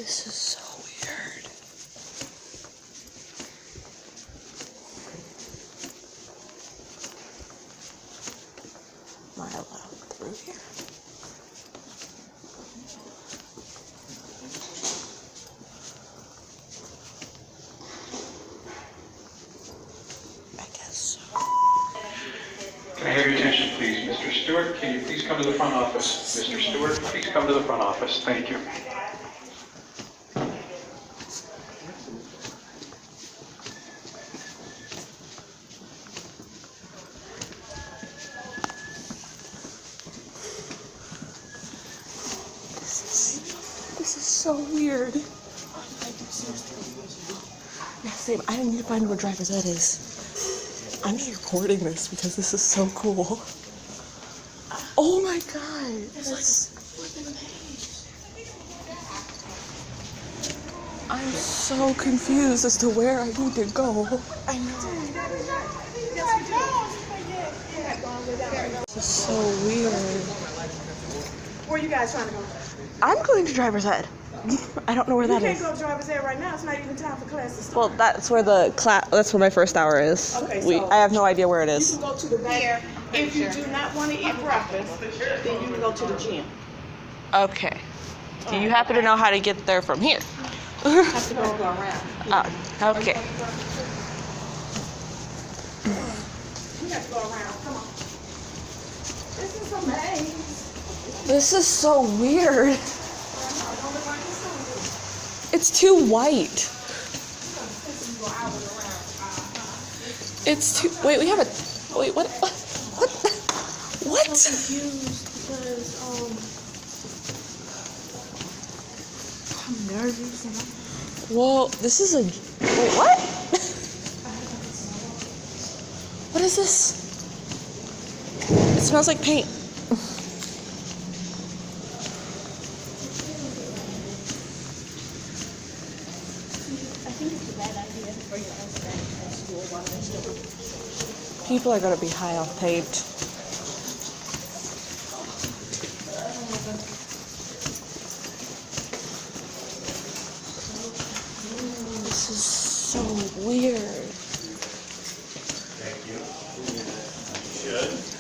This is so weird. Am I allowed through here? I guess so. Can I have your attention, please? Mr. Stewart, can you please come to the front office? Mr. Stewart, please come to the front office. Thank you. This is so weird. Yeah, same. I need to find where driver's ed is. I'm just recording this because this is so cool. Oh my god. I'm so confused as to where I need to go. I know. This is so weird. Where are you guys trying to go? I'm going to driver's ed. I don't know where that is. You can't go to driver's ed right now. It's not even time for class to start. Well, that's where that's where my first hour is. Okay, so I have no idea where it you is. can go to the back. If you do not want to eat breakfast, then you can go to the gym. Okay. Do you happen to know how to get there from here? You have to go around. Oh, okay. You have to go around. Come on. This is amazing. This is so weird. It's too white. It's too. Wait, we have a. Wait, what? What? What? I'm confused because I'm nervous and Well, this is a. Wait, what? What is this? It smells like paint. People are gonna be high off paint. This is so weird. Thank you. You should.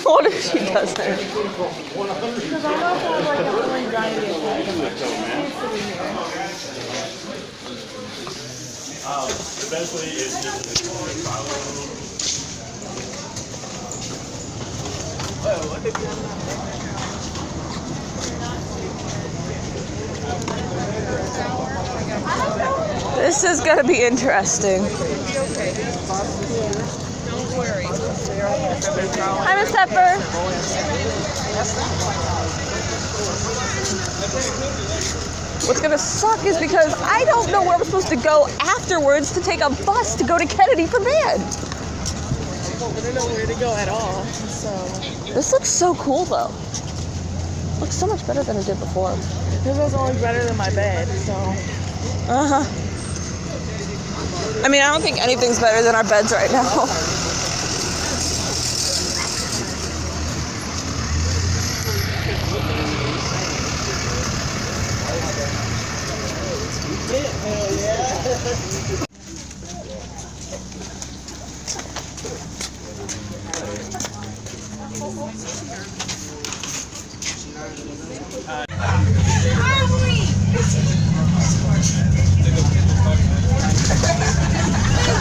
What if she doesn't? because I know if I was like a little anxiety attack. Eventually, it's just This is gonna be interesting. Don't worry. Hi, Miss Pepper. What's gonna suck is because I don't know where I'm supposed to go afterwards to take a bus to go to Kennedy for band. I don't know where to go at all. So This looks so cool though. Looks so much better than it did before. this was only better than my bed. So Uh-huh. I mean, I don't think anything's better than our beds right now.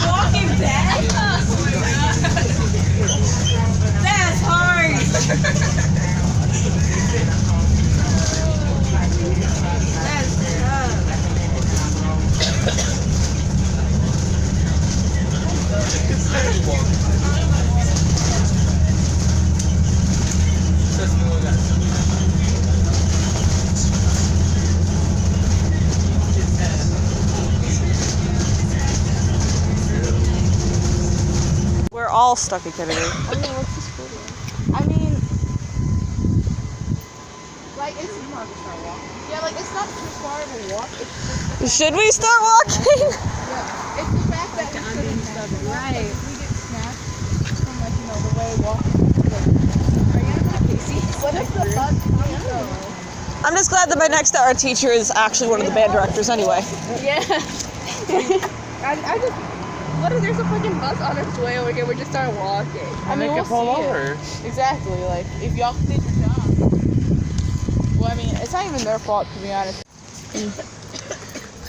Walking Dead? That's hard. That's We're all stuck at Kennedy. I mean, what's the school doing? I mean, like, it's yeah, like, it's not too far of a walk. It's just, Should we start walking? yeah, it's the fact that we couldn't, right? We get snatched the way walking. What if the bus comes though? I'm just glad that my next art teacher is actually one of the band directors anyway. Yeah. I just. What if there's a fucking bus on its way over here? We just start walking. I mean, we'll pull over. Exactly. Like, if y'all did your job. Well, I mean, it's not even their fault, to be honest.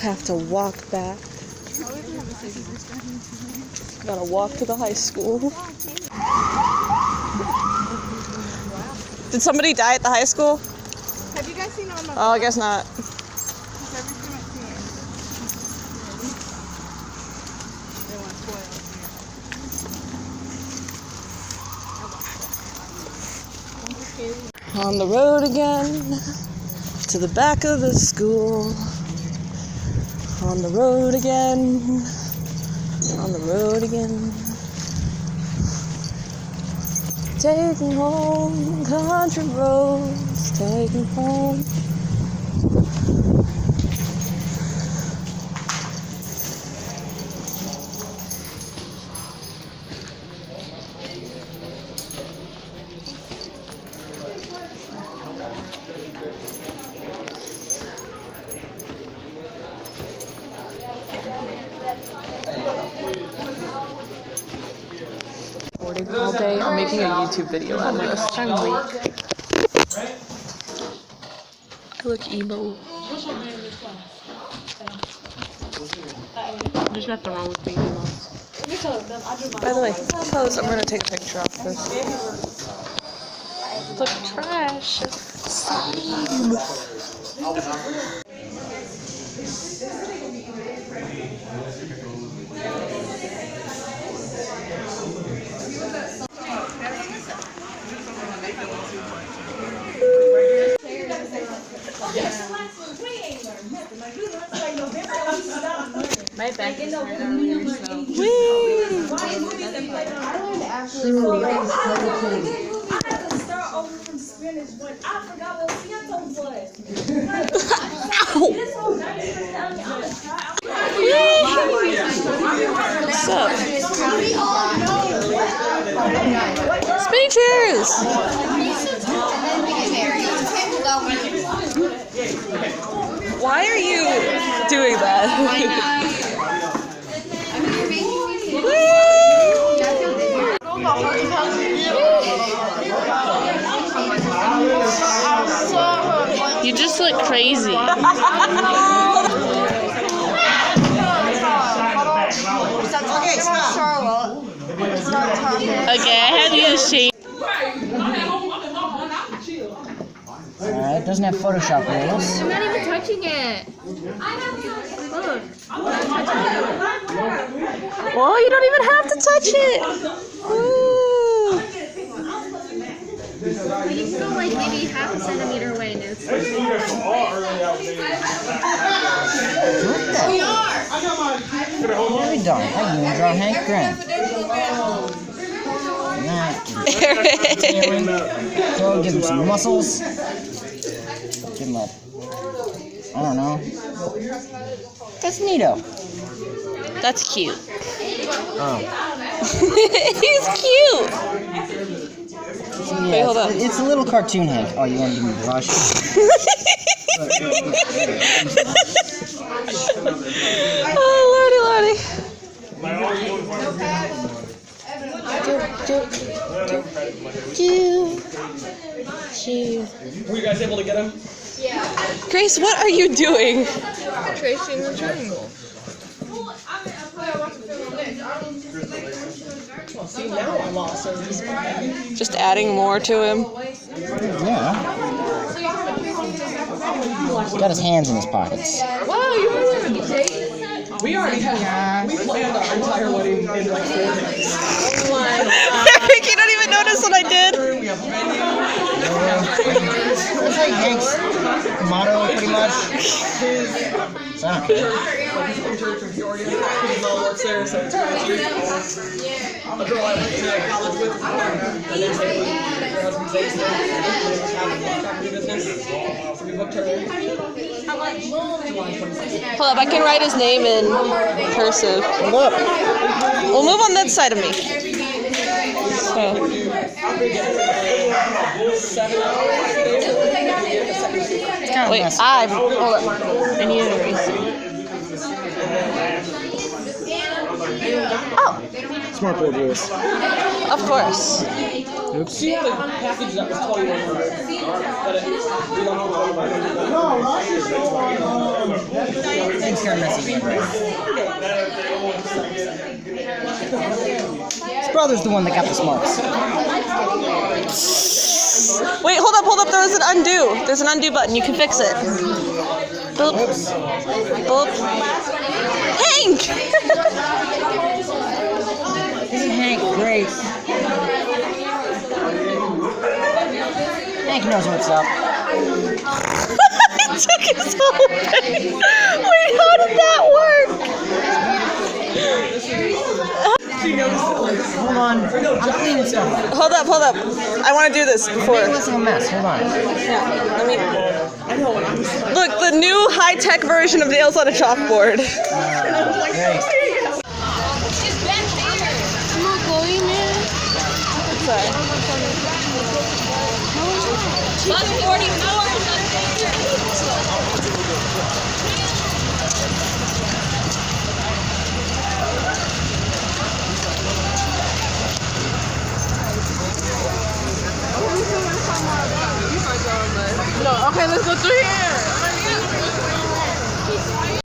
Have to walk back. Gotta walk to the high school. Did somebody die at the high school? Have you guys seen it on my Oh, I guess not. On the road again, to the back of the school. On the road again, on the road again. Taking home country roads, taking home. All day, I'm making a YouTube video out of this. I'm weak. I look emo. There's nothing wrong with being emo. By the way, close. I'm gonna take a picture of this. Look, trash. Slime. My back is hurt earlier, so. Whee! I had to start over from spinach when I forgot what Santos was. This whole What's up? Spinny chairs! Why are you doing that? You just look crazy. Okay, I have you shake. Alright, doesn't have Photoshop rules. I'm not even touching it. Look. Well, you don't even have to touch it. Woo. But you can go like maybe half a centimeter away and it's What are we doing? I can even draw Hank Grant. Nah, give him some muscles. Give him a, I don't know. That's neato. That's cute. Oh. He's cute. So, yeah, Wait, hold on. It's a little cartoon Hank. Oh, you want to give me a brush? Oh, lordy, lordy. Were you guys able to get him? Grace, what are you doing? tracing the triangle. See, now I'm also Just adding more to him. Yeah. He's got his hands in his pockets. Wow, you really have a date? We already have. We planned our entire wedding in like 4 days. You don't even notice what I did. We have venue. That's like Hank's motto, pretty much. So I don't care. He's in church in Peoria. His mom works there, so it's really cute. A girl I went to college with. And then her husband's dates there. Property business. So we booked her. July 26th. Hold up, I can write his name in cursive. Look. We'll move on that side of me. It's kind of Wait, messy. hold up. I need an eraser. Oh, Smart board rules. of course. Oops. See how the package that was 2100. Things kind of messy. His brother's the one that got the smarts. Wait, hold up. There's an undo. There's an undo button. You can fix it. Boop. Boop. Hank! Isn't Hank great? Hank knows what's up. It took his whole thing. Wait, how did that work? Hold on. I'm cleaning stuff up. Hold up. I want to do this before. It looks like a mess. Hold on. Let me. Look, the new high-tech version of nails on a chalkboard. Great. Come on, Chloe, man. Sorry. Plus 44. No, okay, let's go through here.